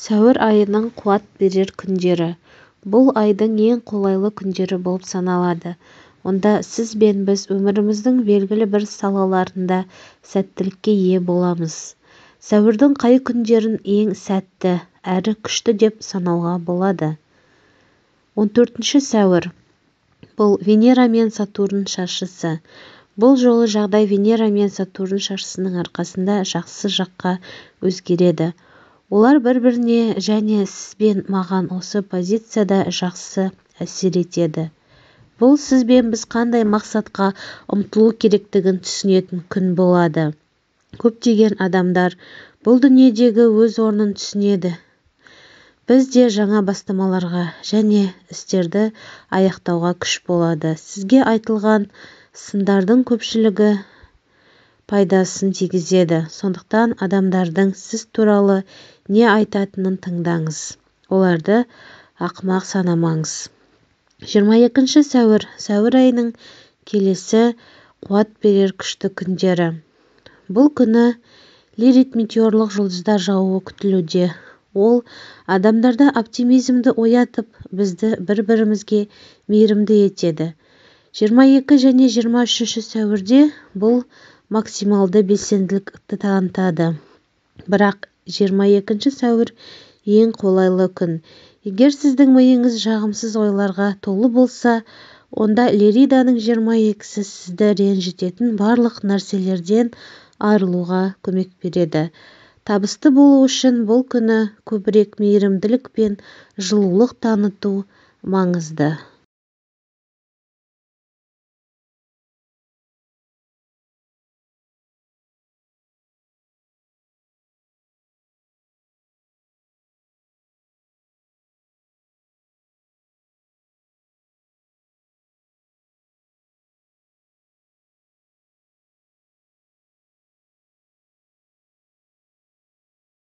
Сәуір айының қуат берер күндері. Бұл айдың ең қолайлы күндері болып саналады. Онда сіз бен біз өміріміздің белгілі бір салаларында сәттілікке ие боламыз. Сәуірдің қай күндерін ең сәтті әрі күшті деп санауға болады? 14 сәуір. Бұл Венера мен Сатурн шаршысы. Бұл жолы жағдай Венера мен Сатурн шаршысының арқасында жақсы жаққа өзгереді. Олар бір-біріне және сіз бен маған осы позицияда жақсы әсер етеді. Бұл сіз бен біз қандай мақсатқа ұмтылу керектігін түсінетін күн болады. Көптеген адамдар бұл дүниедегі өз орнын түсінеді. Біз де жаңа бастамаларға және істерді аяқтауға күш болады. Сізге айтылған сындардың көпшілігі пайдасын тигізеді. Сондықтан адамдардың сіз туралы не айтатынын тыңдаңыз. Оларды ақымақ санамаңыз. 22 сәуір. Сәуір айының келесі қуат берер күшті күндері. Бұл күні Лирит метеорлық жұлдыздар жаууы күтілуде. Ол адамдарда оптимизмді оятып, бізді бір-бірімізге мейірімді етеді. 22 және 23 сәуірде бұл максималды белсенділікті танытады. Бірақ 22 сәуір ең қолайлы күн. Егер сіздің миыңыз жағымсыз ойларға толы болса, онда Лириданың 22-сі сізді ренжітетін барлық нәрселерден арылуға көмек береді. Табысты болу үшін бұл күні көбірек мейірімділік пен жылулық таныту маңызды.